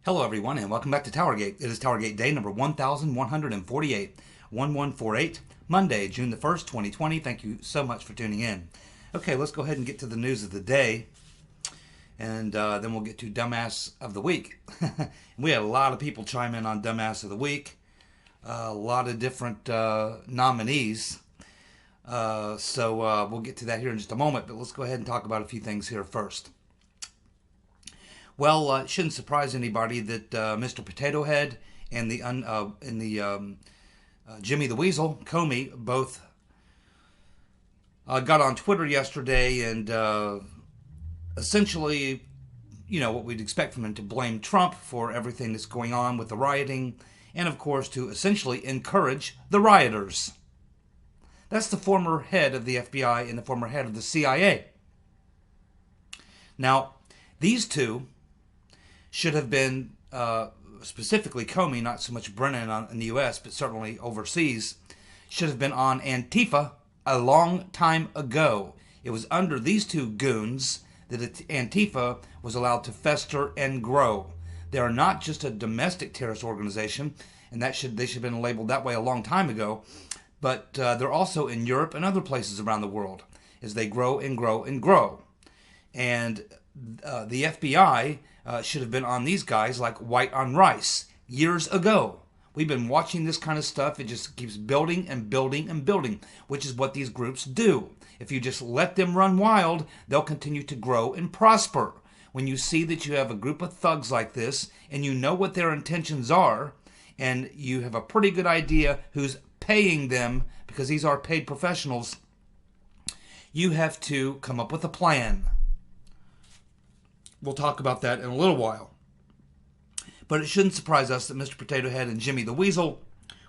Hello, everyone, and welcome back to Towergate. It is Towergate day number 1148, 1148, Monday, June the 1st, 2020. Thank you so much for tuning in. Okay, let's go ahead and get to the news of the day, and then we'll get to Dumbass of the Week. We had a lot of people chime in on Dumbass of the Week, a lot of different nominees. So we'll get to that here in just a moment, but let's go ahead and talk about a few things here first. Well, it shouldn't surprise anybody that Mr. Potato Head and the Jimmy the Weasel, Comey, both got on Twitter yesterday and essentially, what we'd expect from them to blame Trump for everything that's going on with the rioting and, of course, to essentially encourage the rioters. That's the former head of the FBI and the former head of the CIA. Now, these two should have been, specifically Comey, not so much Brennan in the U.S., but certainly overseas, should have been on Antifa a long time ago. It was under these two goons that Antifa was allowed to fester and grow. They are not just a domestic terrorist organization, and they should have been labeled that way a long time ago, but they're also in Europe and other places around the world as they grow and grow and grow. And the FBI should have been on these guys like white on rice years ago. We've been watching this kind of stuff. It just keeps building and building and building, which is what these groups do. If you just let them run wild, they'll continue to grow and prosper. When you see that you have a group of thugs like this and you know what their intentions are, and you have a pretty good idea who's paying them, because these are paid professionals, you have to come up with a plan. We'll talk about that in a little while. But it shouldn't surprise us that Mr. Potato Head and Jimmy the Weasel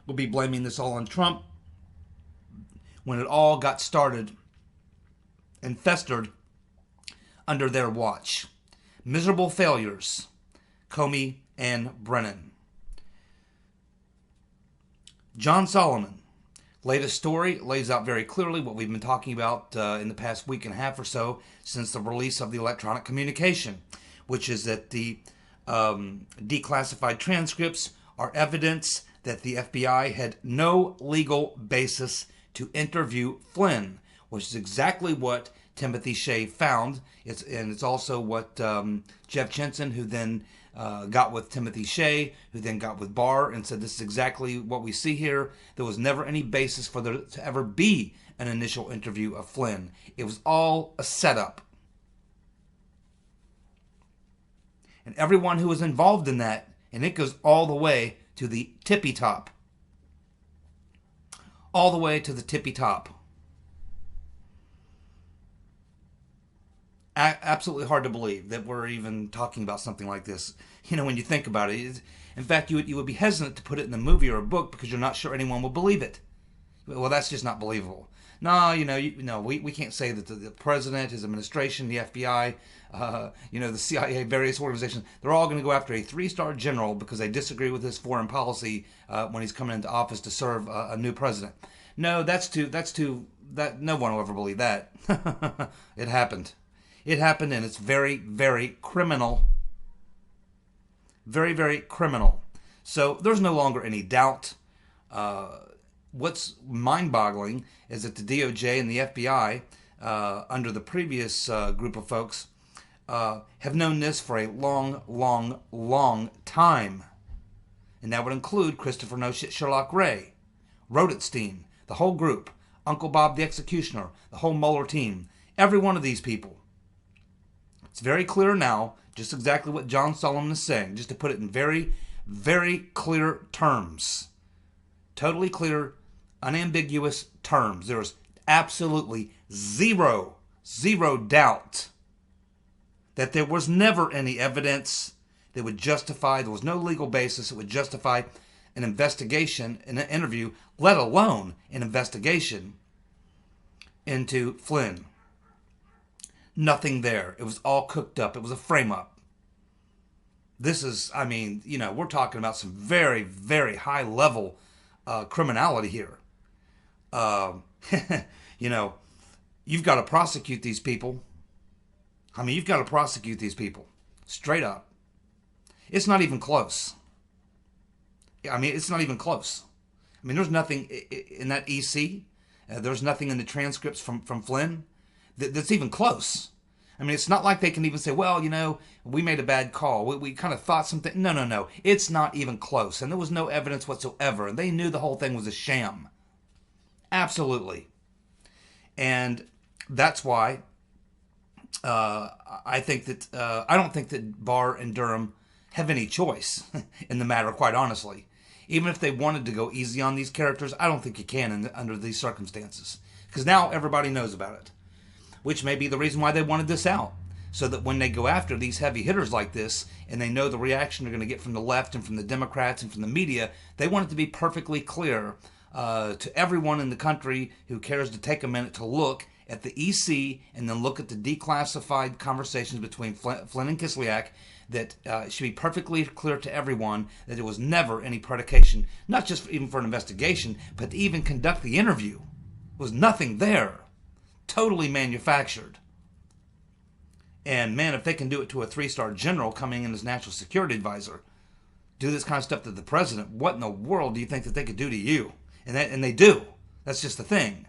will be blaming this all on Trump when it all got started and festered under their watch. Miserable failures, Comey and Brennan. John Solomon. Latest story lays out very clearly what we've been talking about in the past week and a half or so since the release of the electronic communication, which is that the declassified transcripts are evidence that the FBI had no legal basis to interview Flynn, which is exactly what Timothy Shea found. It's also what Jeff Jensen, who then got with Timothy Shea, who then got with Barr, and said this is exactly what we see here. There was never any basis for there to ever be an initial interview of Flynn. It was all a setup. And everyone who was involved in that, and it goes all the way to the tippy top. All the way to the tippy top. Absolutely hard to believe that we're even talking about something like this. When you think about it. In fact, you would be hesitant to put it in a movie or a book because you're not sure anyone will believe it. Well, that's just not believable. No, we can't say that the president, his administration, the FBI, the CIA, various organizations, they're all going to go after a 3-star general because they disagree with his foreign policy when he's coming into office to serve a new president. No, that no one will ever believe that. It happened. It happened, and it's very, very criminal. Very, very criminal. So there's no longer any doubt. What's mind-boggling is that the DOJ and the FBI, under the previous group of folks, have known this for a long, long, long time. And that would include Christopher No Shit Sherlock Ray, Rodenstein, the whole group, Uncle Bob the Executioner, the whole Mueller team, every one of these people. It's very clear now, just exactly what John Solomon is saying, just to put it in very, very clear terms. Totally clear, unambiguous terms. There is absolutely zero doubt that there was never any evidence that would justify, there was no legal basis that would justify an investigation, an interview, let alone an investigation into Flynn. Nothing there. It was all cooked up. It was a frame-up. This is, we're talking about some very, very high-level criminality here. You've got to prosecute these people. You've got to prosecute these people. Straight up. It's not even close. I mean, it's not even close. I mean, there's nothing in that EC. There's nothing in the transcripts from Flynn that's even close. I mean, it's not like they can even say, well, we made a bad call. We kind of thought something. No, no, no. It's not even close. And there was no evidence whatsoever. And they knew the whole thing was a sham. Absolutely. And that's why I think that I don't think that Barr and Durham have any choice in the matter, quite honestly. Even if they wanted to go easy on these characters, I don't think you can under these circumstances. Because now everybody knows about it. Which may be the reason why they wanted this out. So that when they go after these heavy hitters like this, and they know the reaction they're going to get from the left and from the Democrats and from the media, they want it to be perfectly clear to everyone in the country who cares to take a minute to look at the EC and then look at the declassified conversations between Flynn and Kislyak, that it should be perfectly clear to everyone that there was never any predication, not just even for an investigation, but to even conduct the interview. There was nothing there. Totally manufactured. And man, if they can do it to a 3-star general coming in as national security advisor, do this kind of stuff to the president, what in the world do you think that they could do to you? And they do. That's just the thing.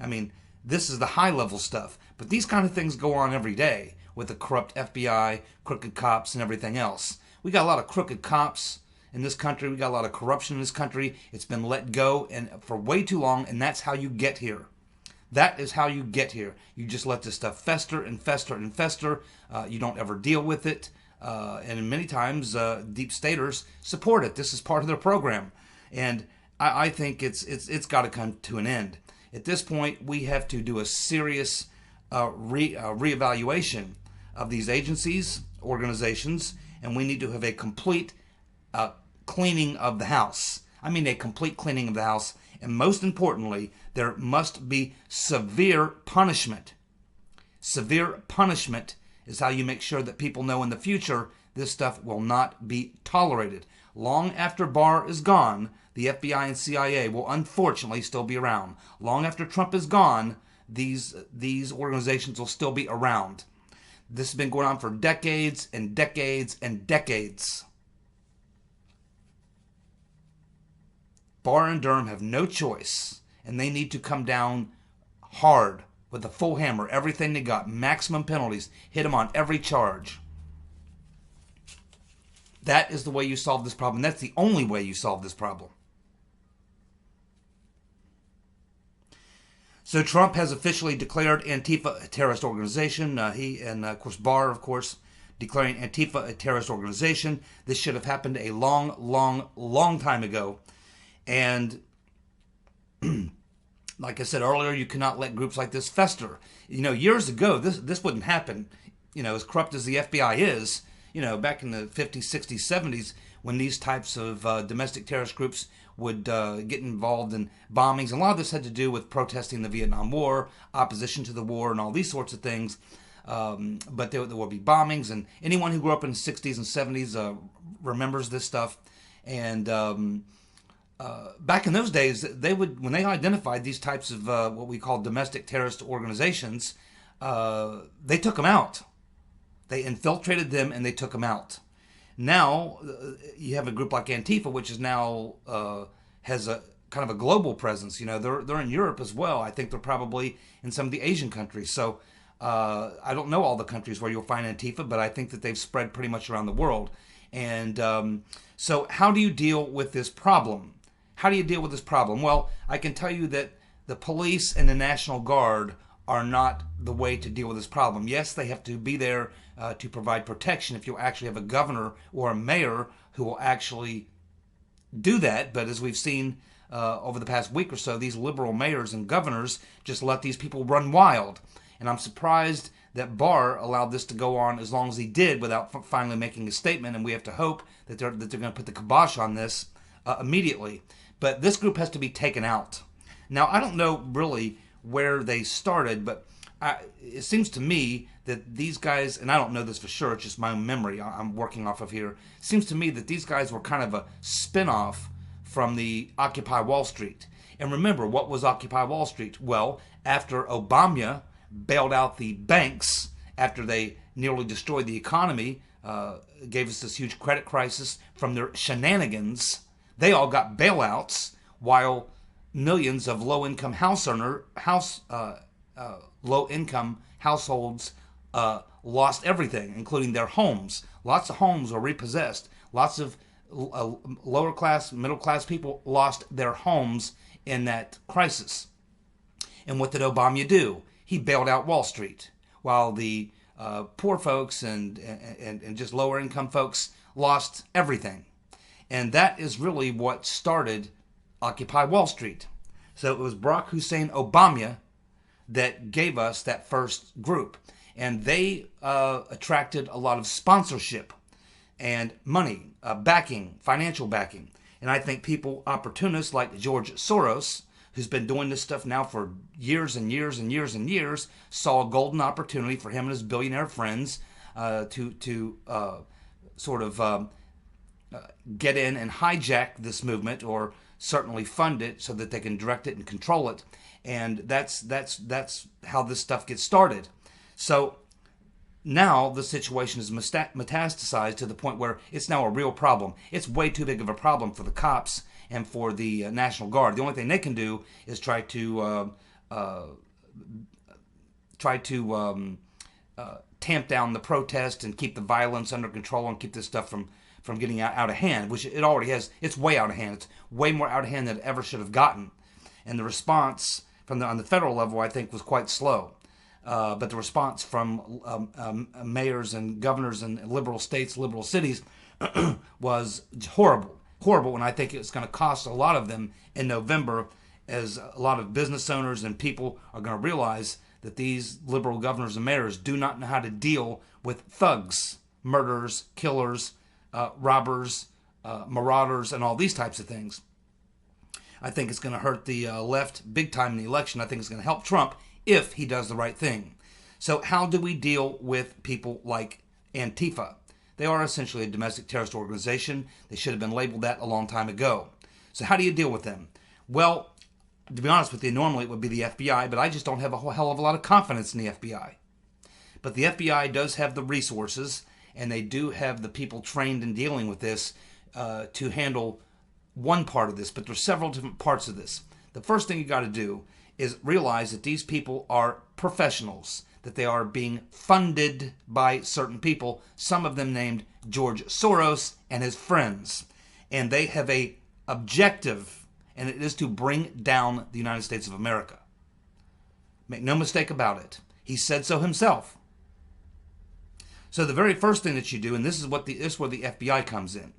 I mean, this is the high-level stuff. But these kind of things go on every day with the corrupt FBI, crooked cops, and everything else. We got a lot of crooked cops in this country. We got a lot of corruption in this country. It's been let go and for way too long, and that's how you get here. That is how you get here. You just let this stuff fester and fester and fester. You don't ever deal with it. And many times, deep staters support it. This is part of their program. And I think it's got to come to an end. At this point, we have to do a serious reevaluation of these agencies, organizations, and we need to have a complete cleaning of the house. I mean, a complete cleaning of the house. And most importantly, there must be severe punishment. Severe punishment is how you make sure that people know in the future this stuff will not be tolerated. Long after Barr is gone, the FBI and CIA will unfortunately still be around. Long after Trump is gone, these organizations will still be around. This has been going on for decades and decades and decades. Barr and Durham have no choice, and they need to come down hard with a full hammer, everything they got, maximum penalties, hit them on every charge. That is the way you solve this problem. That's the only way you solve this problem. So Trump has officially declared Antifa a terrorist organization. He and, of course, Barr, of course, declaring Antifa a terrorist organization. This should have happened a long, long, long time ago. And like I said earlier, you cannot let groups like this fester. Years ago, this wouldn't happen. As corrupt as the FBI is, back in the 50s, 60s, 70s, when these types of domestic terrorist groups would get involved in bombings. And a lot of this had to do with protesting the Vietnam War, opposition to the war, and all these sorts of things. But there would be bombings, and anyone who grew up in the 60s and 70s remembers this stuff. And back in those days, when they identified these types of what we call domestic terrorist organizations, they took them out. They infiltrated them and they took them out. Now you have a group like Antifa, which is now has a kind of a global presence. They're in Europe as well. I think they're probably in some of the Asian countries. So I don't know all the countries where you'll find Antifa, but I think that they've spread pretty much around the world. And so how do you deal with this problem? How do you deal with this problem? Well, I can tell you that the police and the National Guard are not the way to deal with this problem. Yes, they have to be there to provide protection if you actually have a governor or a mayor who will actually do that. But as we've seen over the past week or so, these liberal mayors and governors just let these people run wild. And I'm surprised that Barr allowed this to go on as long as he did without finally making a statement. And we have to hope that they're going to put the kibosh on this immediately. But this group has to be taken out. Now, I don't know really where they started, but it seems to me that these guys, and I don't know this for sure, it's just my own memory I'm working off of here, it seems to me that these guys were kind of a spin-off from the Occupy Wall Street. And remember, what was Occupy Wall Street? Well, after Obama bailed out the banks, after they nearly destroyed the economy gave us this huge credit crisis from their shenanigans. They all got bailouts, while millions of low-income low-income households lost everything, including their homes. Lots of homes were repossessed. Lots of lower class, middle class people lost their homes in that crisis. And what did Obama do? He bailed out Wall Street, while the poor folks and just lower income folks lost everything. And that is really what started Occupy Wall Street. So it was Barack Hussein Obama that gave us that first group. And they attracted a lot of sponsorship and money, backing, financial backing. And I think people, opportunists like George Soros, who's been doing this stuff now for years and years and years and years, saw a golden opportunity for him and his billionaire friends to sort of get in and hijack this movement, or certainly fund it so that they can direct it and control it. And that's how this stuff gets started. So now the situation is metastasized to the point where it's now a real problem. It's way too big of a problem for the cops and for the National Guard. The only thing they can do is try to tamp down the protest and keep the violence under control and keep this stuff from getting out of hand, which it already has. It's way out of hand. It's way more out of hand than it ever should have gotten. And the response on the federal level, I think, was quite slow. But the response from mayors and governors in liberal states, liberal cities, was horrible. Horrible, and I think it's going to cost a lot of them in November, as a lot of business owners and people are going to realize that these liberal governors and mayors do not know how to deal with thugs, murderers, killers, robbers, marauders, and all these types of things. I think it's going to hurt the left big time in the election. I think it's going to help Trump if he does the right thing. So how do we deal with people like Antifa? They are essentially a domestic terrorist organization. They should have been labeled that a long time ago. So how do you deal with them? Well, to be honest with you, normally it would be the FBI, but I just don't have a whole hell of a lot of confidence in the FBI. But the FBI does have the resources, and they do have the people trained in dealing with this to handle one part of this, but there's several different parts of this. The first thing you got to do is realize that these people are professionals, that they are being funded by certain people, some of them named George Soros and his friends. And they have a objective, and it is to bring down the United States of America. Make no mistake about it. He said so himself. So the very first thing that you do, and this is where the FBI comes in,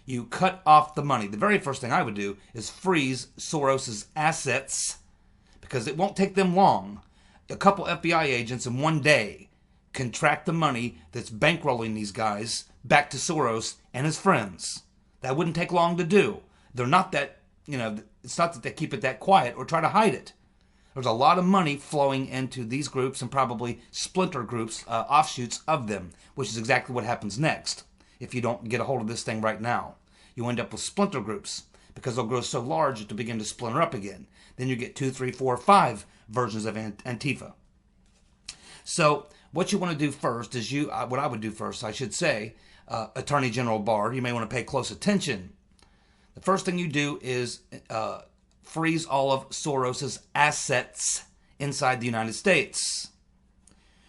you cut off the money. The very first thing I would do is freeze Soros's assets, because it won't take them long. A couple FBI agents in one day can track the money that's bankrolling these guys back to Soros and his friends. That wouldn't take long to do. They're not that, it's not that they keep it that quiet or try to hide it. There's a lot of money flowing into these groups and probably splinter groups, offshoots of them, which is exactly what happens next if you don't get a hold of this thing right now. You end up with splinter groups because they'll grow so large that they'll begin to splinter up again. Then you get 2, 3, 4, 5 versions of Antifa. So what you want to do first is what I would do first, I should say, Attorney General Barr, you may want to pay close attention. The first thing you do is freeze all of Soros's assets inside the United States.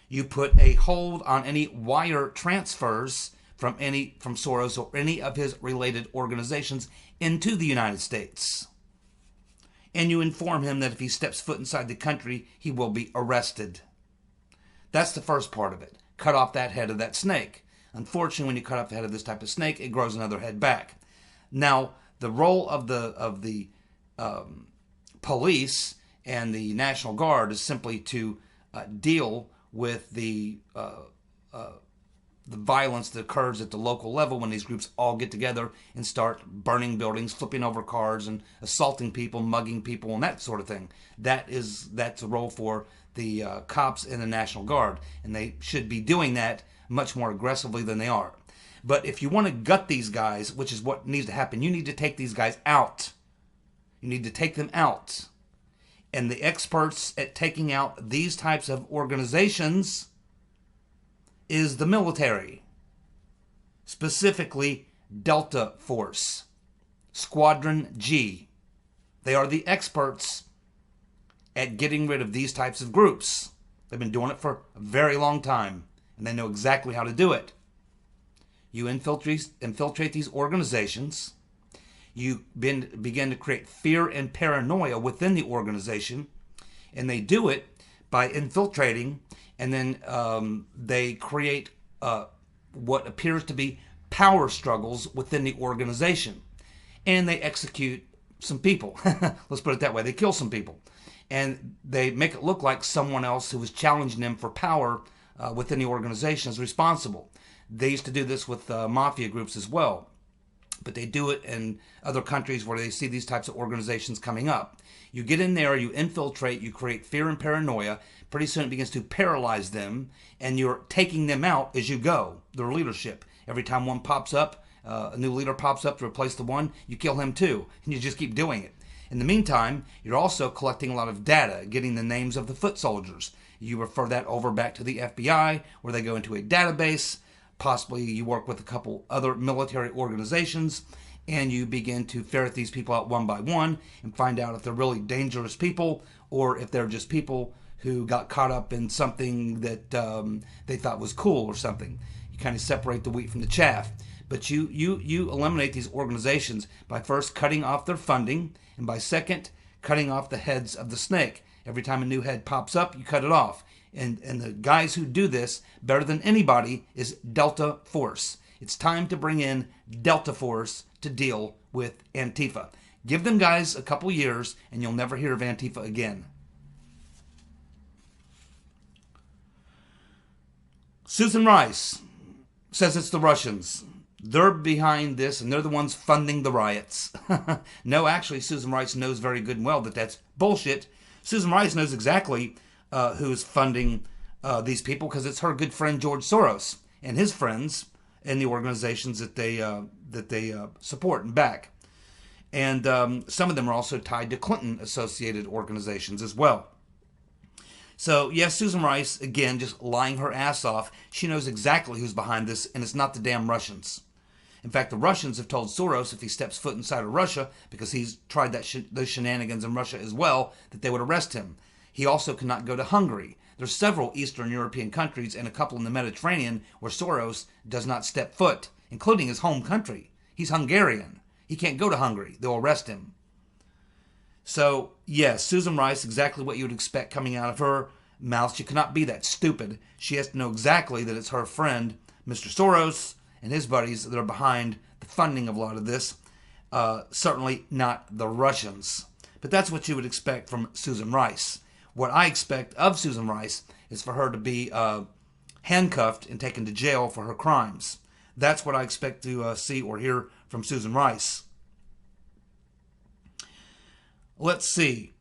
You put a hold on any wire transfers from Soros or any of his related organizations into the United States. And you inform him that if he steps foot inside the country, he will be arrested. That's the first part of it. Cut off that head of that snake. Unfortunately, when you cut off the head of this type of snake, it grows another head back. Now, the role of the police and the National Guard is simply to deal with the violence that occurs at the local level when these groups all get together and start burning buildings, flipping over cars, and assaulting people, mugging people, and that sort of thing. That's a role for the cops and the National Guard, and they should be doing that much more aggressively than they are. But if you want to gut these guys, which is what needs to happen, you need to take these guys out. You need to take them out. And the experts at taking out these types of organizations is the military. specifically Delta Force, Squadron G. They are the experts at getting rid of these types of groups. They've been doing it for a very long time, and they know exactly how to do it. You infiltrate these organizations. You begin to create fear and paranoia within the organization, and they do it by infiltrating, and then they create what appears to be power struggles within the organization, and they execute some people. Let's put it that way. They kill some people, and they make it look like someone else who was challenging them for power within the organization is responsible. They used to do this with mafia groups as well, but they do it in other countries where they see these types of organizations coming up. You get in there, you infiltrate, you create fear and paranoia. Pretty soon it begins to paralyze them, and you're taking them out as you go, their leadership. Every time one pops up, a new leader pops up to replace the one, you kill him too, and you just keep doing it. In the meantime, you're also collecting a lot of data, getting the names of the foot soldiers. You refer that over back to the FBI, where they go into a database. Possibly you work with a couple other military organizations, and you begin to ferret these people out one by one and find out if they're really dangerous people or if they're just people who got caught up in something that they thought was cool or something. You kind of separate the wheat from the chaff. But you eliminate these organizations by first cutting off their funding, and by second, cutting off the heads of the snake. Every time a new head pops up, you cut it off. And the guys who do this better than anybody is Delta Force. It's time to bring in Delta Force to deal with Antifa. Give them guys a couple years and you'll never hear of Antifa again. Susan Rice says it's the Russians. They're behind this and they're the ones funding the riots. No, actually, Susan Rice knows very good and well that that's bullshit. Susan Rice knows exactly who's funding these people, because it's her good friend George Soros and his friends in the organizations that they support and back. And some of them are also tied to Clinton-associated organizations as well. So, yes, Susan Rice, again, just lying her ass off. She knows exactly who's behind this, and it's not the damn Russians. In fact, the Russians have told Soros if he steps foot inside of Russia, because he's tried those shenanigans in Russia as well, that they would arrest him. He also cannot go to Hungary. There's several Eastern European countries and a couple in the Mediterranean where Soros does not step foot, including his home country. He's Hungarian. He can't go to Hungary. They'll arrest him. So, yes, Susan Rice, exactly what you would expect coming out of her mouth. She cannot be that stupid. She has to know exactly that it's her friend, Mr. Soros, and his buddies that are behind the funding of a lot of this. Certainly not the Russians. But that's what you would expect from Susan Rice. What I expect of Susan Rice is for her to be handcuffed and taken to jail for her crimes. That's what I expect to see or hear from Susan Rice. Let's see.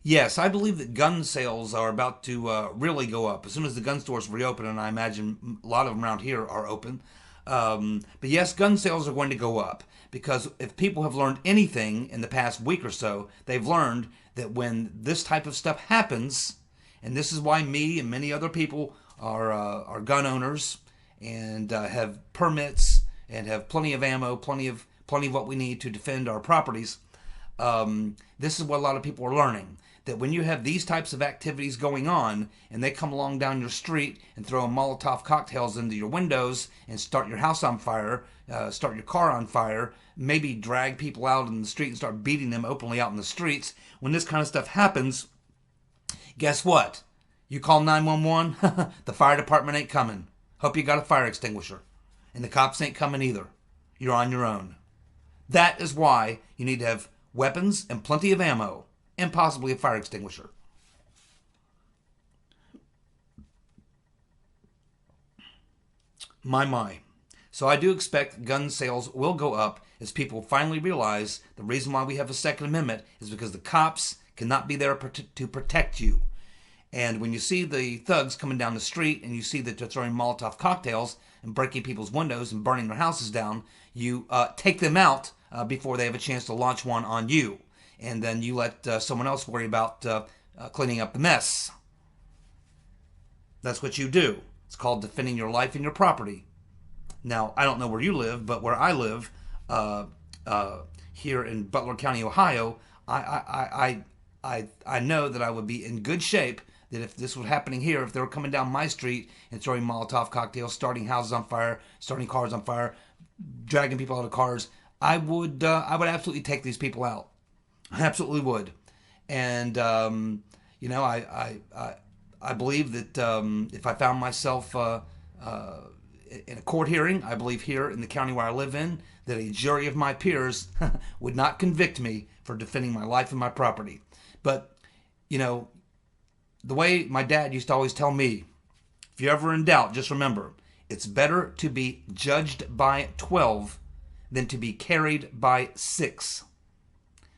Yes, I believe that gun sales are about to really go up as soon as the gun stores reopen, and I imagine a lot of them around here are open. But yes, gun sales are going to go up, because if people have learned anything in the past week or so, they've learned that when this type of stuff happens, and this is why me and many other people are gun owners and have permits and have plenty of ammo, plenty of what we need to defend our properties. This is what a lot of people are learning. That when you have these types of activities going on and they come along down your street and throw Molotov cocktails into your windows and start your house on fire, start your car on fire, maybe drag people out in the street and start beating them openly out in the streets, when this kind of stuff happens, guess what? You call 911, the fire department ain't coming. Hope you got a fire extinguisher. And the cops ain't coming either. You're on your own. That is why you need to have weapons and plenty of ammo. And possibly a fire extinguisher. My. So I do expect gun sales will go up as people finally realize the reason why we have a Second Amendment is because the cops cannot be there to protect you. And when you see the thugs coming down the street and you see that they're throwing Molotov cocktails and breaking people's windows and burning their houses down, you take them out before they have a chance to launch one on you. And then you let someone else worry about cleaning up the mess. That's what you do. It's called defending your life and your property. Now, I don't know where you live, but where I live, here in Butler County, Ohio, I know that I would be in good shape. That if this was happening here, if they were coming down my street and throwing Molotov cocktails, starting houses on fire, starting cars on fire, dragging people out of cars, I would absolutely take these people out. I absolutely would. And you know, I believe that if I found myself in a court hearing, I believe here in the county where I live in, that a jury of my peers would not convict me for defending my life and my property. But, you know, the way my dad used to always tell me, if you're ever in doubt, just remember, it's better to be judged by 12 than to be carried by 6.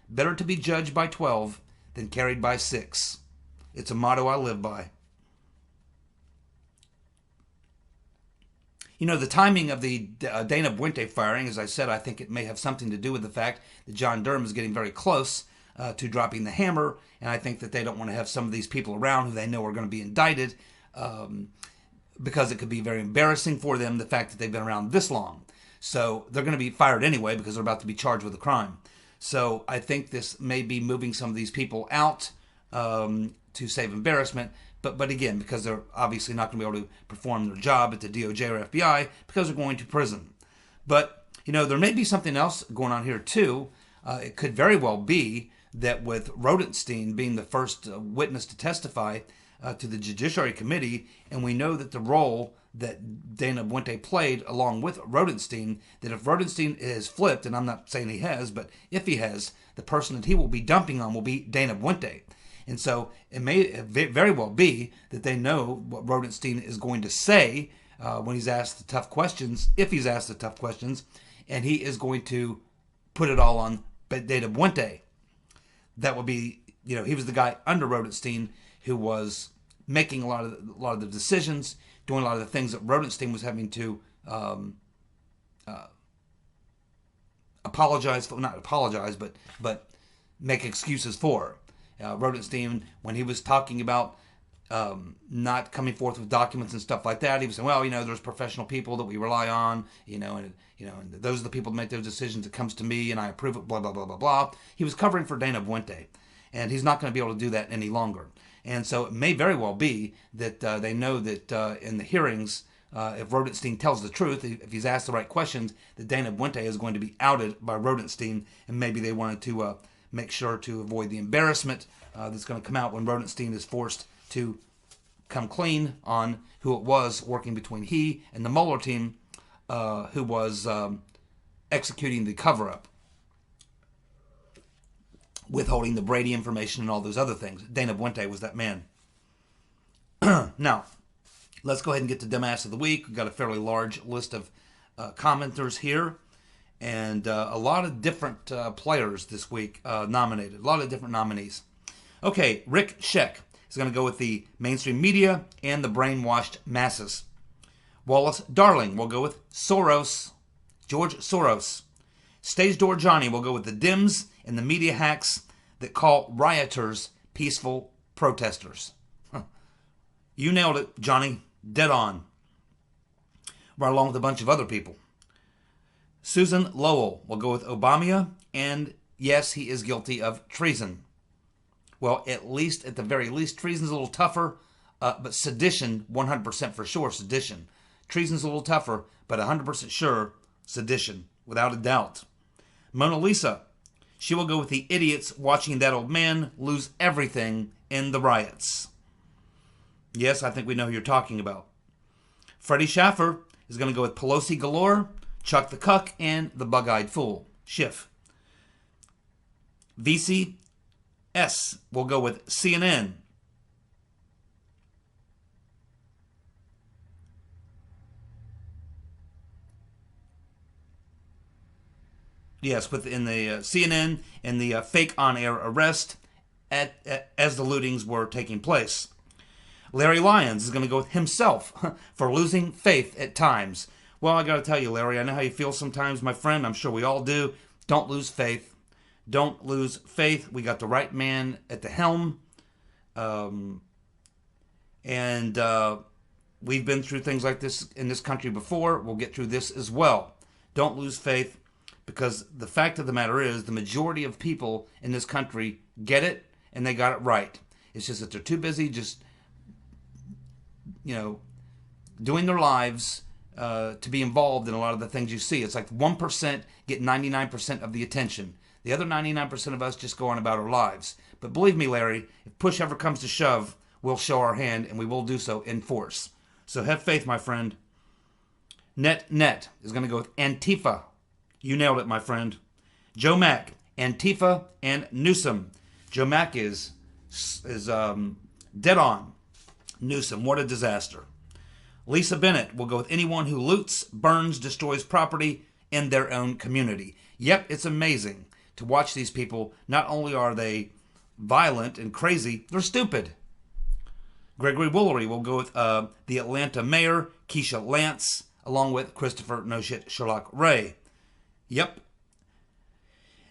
Better to be judged by 12 than carried by 6. It's a motto I live by. You know, the timing of the Dana Buente firing, as I said, I think it may have something to do with the fact that John Durham is getting very close to dropping the hammer, and I think that they don't want to have some of these people around who they know are going to be indicted because it could be very embarrassing for them, the fact that they've been around this long. So they're going to be fired anyway because they're about to be charged with a crime. So I think this may be moving some of these people out to save embarrassment. But again, because they're obviously not going to be able to perform their job at the DOJ or FBI because they're going to prison. But, you know, there may be something else going on here too. It could very well be that with Rodenstein being the first witness to testify to the Judiciary Committee, and we know that the role that Dana Buente played along with Rodenstein, that if Rodenstein is flipped, and I'm not saying he has, but if he has, the person that he will be dumping on will be Dana Buente. And so it may very well be that they know what Rodenstein is going to say when he's asked the tough questions, if he's asked the tough questions, and he is going to put it all on Dana Buente. That would be, you know, he was the guy under Rodenstein who was making a lot of the decisions, doing a lot of the things that Rodenstein was having to apologize for, not apologize, but make excuses for. Rodenstein, when he was talking about not coming forth with documents and stuff like that, he was saying, well, you know, there's professional people that we rely on, and those are the people that make those decisions. It comes to me and I approve it, blah, blah, blah, blah, blah. He was covering for Dana Buente, and he's not going to be able to do that any longer. And so it may very well be that they know that in the hearings, if Rodenstein tells the truth, if he's asked the right questions, that Dana Buente is going to be outed by Rodenstein, and maybe they wanted to make sure to avoid the embarrassment that's going to come out when Rodenstein is forced to come clean on who it was working between he and the Mueller team who was executing the cover-up, withholding the Brady information and all those other things. Dana Buente was that man. Now, let's go ahead and get to Dumbass of the Week. We've got a fairly large list of commenters here. And a lot of different players this week nominated. A lot of different nominees. Okay, Rick Sheck is going to go with the mainstream media and the brainwashed masses. Wallace Darling will go with Soros, George Soros. Stage Door Johnny will go with the Dems and the media hacks that call rioters peaceful protesters. Huh. You nailed it, Johnny. Dead on. Right along with a bunch of other people. Susan Lowell will go with Obama, and yes, he is guilty of treason. Well, at the very least, treason's a little tougher, but sedition, 100% for sure, sedition. Treason's a little tougher, but 100% sure, sedition, without a doubt. Mona Lisa, she will go with the idiots watching that old man lose everything in the riots. Yes, I think we know who you're talking about. Freddie Schaffer is going to go with Pelosi galore, Chuck the Cuck, and the Bug-Eyed Fool, Schiff. VCS will go with CNN. Yes, within the CNN and the fake on-air arrest as the lootings were taking place. Larry Lyons is going to go with himself for losing faith at times. Well, I got to tell you, Larry, I know how you feel sometimes, my friend. I'm sure we all do. Don't lose faith. Don't lose faith. We got the right man at the helm. And We've been through things like this in this country before. We'll get through this as well. Don't lose faith, because the fact of the matter is the majority of people in this country get it, and they got it right. It's just that they're too busy just, doing their lives to be involved in a lot of the things you see. It's like 1% get 99% of the attention. The other 99% of us just go on about our lives. But believe me, Larry, if push ever comes to shove, we'll show our hand, and we will do so in force. So have faith, my friend. Net is going to go with Antifa. You nailed it, my friend. Joe Mack, Antifa, and Newsom. Joe Mack is dead on. Newsom, what a disaster. Lisa Bennett will go with anyone who loots, burns, destroys property in their own community. Yep, it's amazing to watch these people. Not only are they violent and crazy, they're stupid. Gregory Woolery will go with the Atlanta mayor, Keisha Lance, along with Christopher No Shit Sherlock Ray. Yep.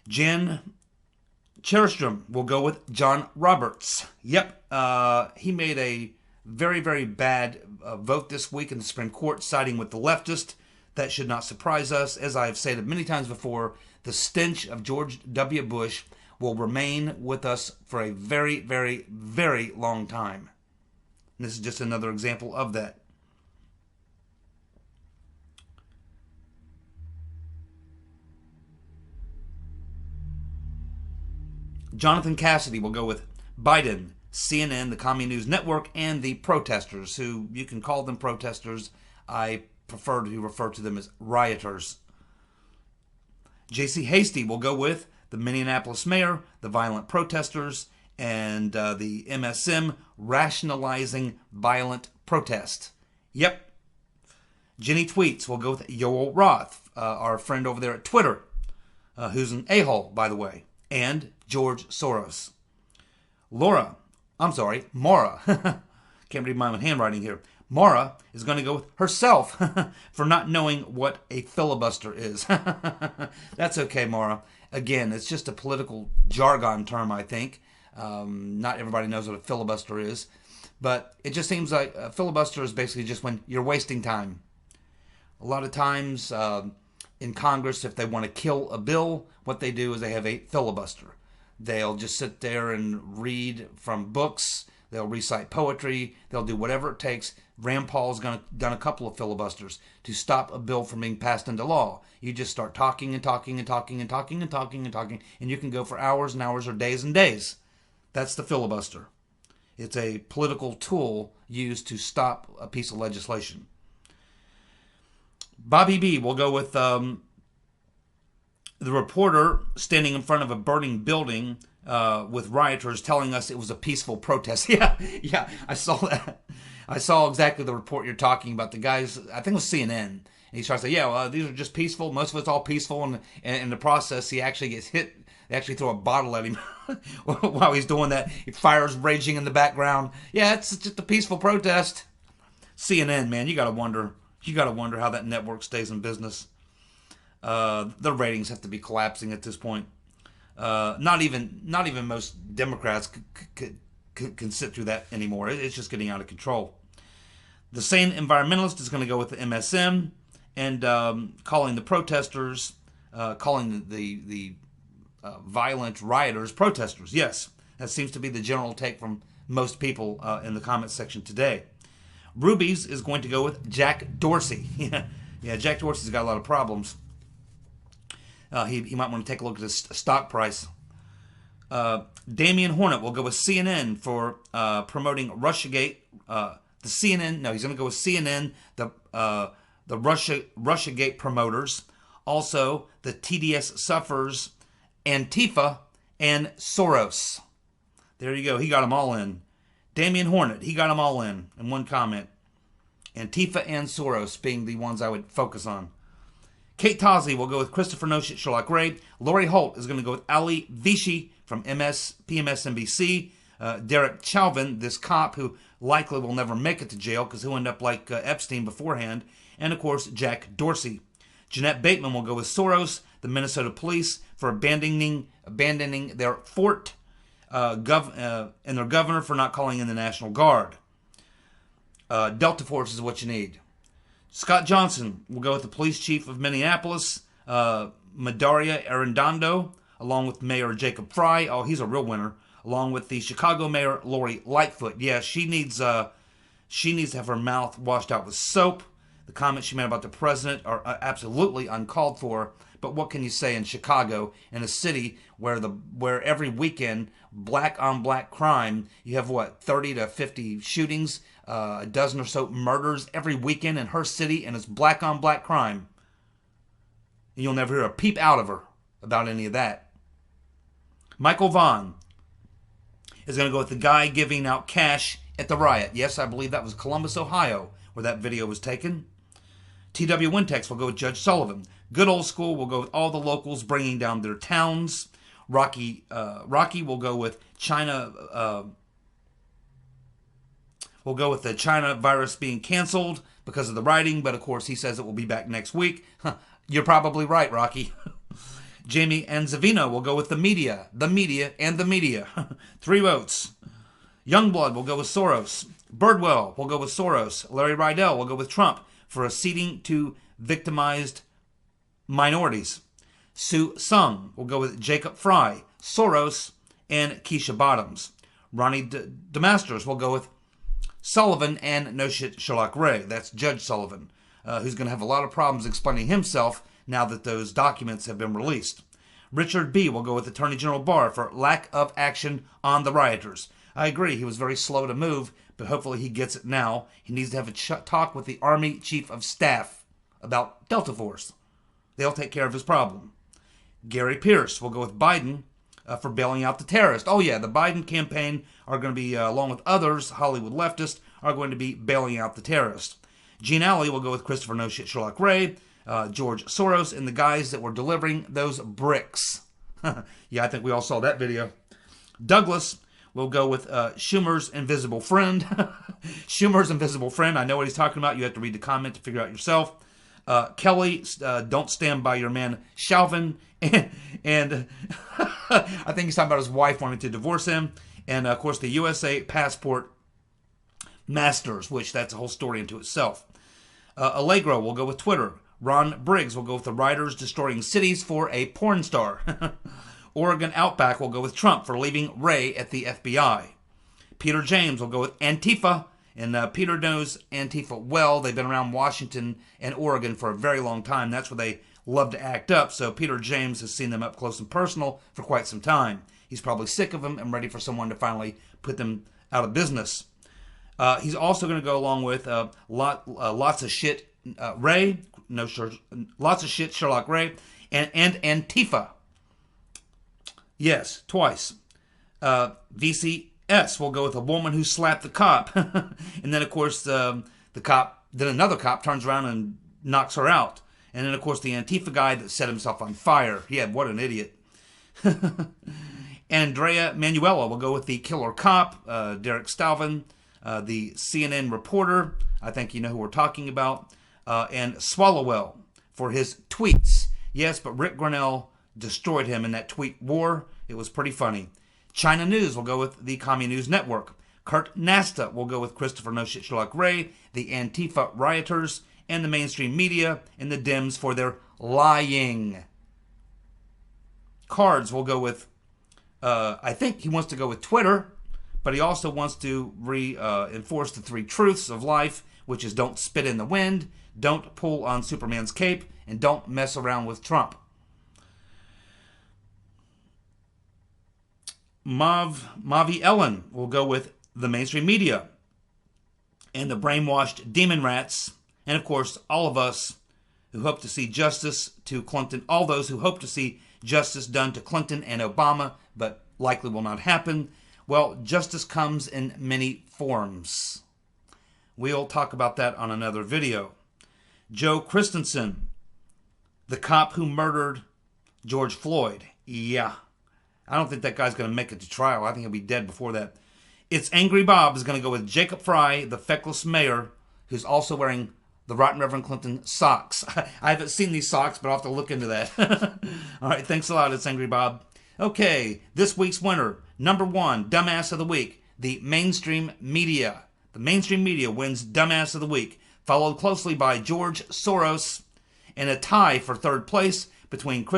Jen Cherstrom will go with John Roberts. Yep. He made a very, very bad vote this week in the Supreme Court, siding with the leftist. That should not surprise us. As I have said many times before, the stench of George W. Bush will remain with us for a very, very, very long time. And this is just another example of that. Jonathan Cassidy will go with Biden, CNN, the Commie News Network, and the protesters, who you can call them protesters. I prefer to refer to them as rioters. J.C. Hasty will go with the Minneapolis mayor, the violent protesters, and the MSM rationalizing violent protest. Yep. Jenny Tweets will go with Yoel Roth, our friend over there at Twitter, who's an a-hole, by the way, and George Soros. Mara. Can't read my own handwriting here. Mara is going to go with herself for not knowing what a filibuster is. That's okay, Mara. Again, it's just a political jargon term, I think. Not everybody knows what a filibuster is. But it just seems like a filibuster is basically just when you're wasting time. A lot of times in Congress, if they want to kill a bill, what they do is they have a filibuster. They'll just sit there and read from books. They'll recite poetry. They'll do whatever it takes. Rand Paul's done a couple of filibusters to stop a bill from being passed into law. You just start talking and talking and talking and talking and talking and talking, and you can go for hours and hours or days and days. That's the filibuster. It's a political tool used to stop a piece of legislation. Bobby B will go with the reporter standing in front of a burning building with rioters telling us it was a peaceful protest. Yeah, I saw that. I saw exactly the report you're talking about. The guys, I think it was CNN, and he starts saying, these are just peaceful. Most of it's all peaceful, and in the process, he actually gets hit. They actually throw a bottle at him while he's doing that. Fire's raging in the background. Yeah, it's just a peaceful protest. CNN, man, you gotta wonder how that network stays in business. Their ratings have to be collapsing at this point. Not even most Democrats can sit through that anymore. It's just getting out of control. The sane environmentalist is going to go with the MSM and calling the protesters, calling the violent rioters protesters. Yes, that seems to be the general take from most people in the comment section today. Rubies is going to go with Jack Dorsey. Yeah, Jack Dorsey's got a lot of problems. He might want to take a look at his stock price. Damian Hornet will go with CNN for promoting Russiagate. He's going to go with CNN, the Russiagate promoters. Also, the TDS suffers, Antifa, and Soros. There you go. He got them all in. Damian Hornet, he got them all in one comment. Antifa and Soros being the ones I would focus on. Kate Tosley will go with Christopher No Shit Sherlock Ray. Lori Holt is going to go with Ali Vichy from PMSNBC. Derek Chauvin, this cop who likely will never make it to jail because he'll end up like Epstein beforehand. And, of course, Jack Dorsey. Jeanette Bateman will go with Soros, the Minnesota police, for abandoning their fort and their governor for not calling in the National Guard. Delta Force is what you need. Scott Johnson will go with the police chief of Minneapolis, Medaria Arredondo, along with Mayor Jacob Frey. Oh, he's a real winner. Along with the Chicago Mayor Lori Lightfoot. Yeah, she needs to have her mouth washed out with soap. The comments she made about the president are absolutely uncalled for. But what can you say in Chicago, in a city where every weekend, black on black crime, you have 30 to 50 shootings, a dozen or so murders every weekend in her city, and it's black on black crime. And you'll never hear a peep out of her about any of that. Michael Vaughn is going to go with the guy giving out cash at the riot. Yes, I believe that was Columbus, Ohio, where that video was taken. T.W. Wintex will go with Judge Sullivan. Good Old School will go with all the locals bringing down their towns. Rocky will go with China. We'll go with the China virus being canceled because of the rioting, but of course he says it will be back next week. You're probably right, Rocky. Jamie Anzavino will go with the media, and the media. 3 votes. Youngblood will go with Soros. Birdwell will go with Soros. Larry Rydell will go with Trump for acceding to victimized minorities. Sue Sung will go with Jacob Frey, Soros, and Keisha Bottoms. Ronnie DeMasters will go with Sullivan and No Shit Sherlock Ray. That's Judge Sullivan, who's going to have a lot of problems explaining himself now that those documents have been released. Richard B. will go with Attorney General Barr for lack of action on the rioters. I agree, he was very slow to move, but hopefully he gets it now. He needs to have a talk with the Army Chief of Staff about Delta Force. They'll take care of his problem. Gary Pierce will go with Biden for bailing out the terrorists. Oh yeah, the Biden campaign are going to be, along with others, Hollywood leftists, are going to be bailing out the terrorists. Gene Alley will go with Christopher No Shit Sherlock Ray, George Soros, and the guys that were delivering those bricks. Yeah, I think we all saw that video. Douglas will go with Schumer's invisible friend. Schumer's invisible friend. I know what he's talking about. You have to read the comment to figure out yourself. Kelly, don't stand by your man Chauvin. And I think he's talking about his wife wanting to divorce him. And, of course, the USA passport masters, which that's a whole story into itself. Allegro will go with Twitter. Ron Briggs will go with the writers destroying cities for a porn star. Oregon Outback will go with Trump for leaving Ray at the FBI. Peter James will go with Antifa. And Peter knows Antifa well. They've been around Washington and Oregon for a very long time. That's where they love to act up. So Peter James has seen them up close and personal for quite some time. He's probably sick of them and ready for someone to finally put them out of business. He's also going to go along with lots of shit Ray, lots of shit Sherlock Ray, and Antifa. Yes, twice. VCS will go with a woman who slapped the cop. And then, of course, then another cop turns around and knocks her out. And then, of course, the Antifa guy that set himself on fire. Yeah, what an idiot. Andrea Manuela will go with the killer cop, Derek Stalvin, the CNN reporter. I think you know who we're talking about. And Swallowwell for his tweets. Yes, but Rick Grenell destroyed him in that tweet war. It was pretty funny. China News will go with the Commie News Network. Kurt Nasta will go with Christopher No Shit Sherlock Ray, the Antifa rioters, and the mainstream media, and the Dems for their lying. Cards will go with, I think he wants to go with Twitter, but he also wants to enforce the 3 truths of life, which is don't spit in the wind, don't pull on Superman's cape, and don't mess around with Trump. Mavi Ellen will go with the mainstream media and the brainwashed demon rats, and of course all of us who hope to see justice to Clinton, all those who hope to see justice done to Clinton and Obama, but likely will not happen. Well, justice comes in many forms. We'll talk about that on another video. Joe Christensen, the cop who murdered George Floyd. Yeah. I don't think that guy's going to make it to trial. I think he'll be dead before that. It's Angry Bob is going to go with Jacob Frey, the feckless mayor, who's also wearing the Rotten Reverend Clinton socks. I haven't seen these socks, but I'll have to look into that. All right, thanks a lot. It's Angry Bob. Okay, this week's winner, number 1, dumbass of the week, the mainstream media. The mainstream media wins Dumbass of the Week, followed closely by George Soros, and a tie for third place between Chris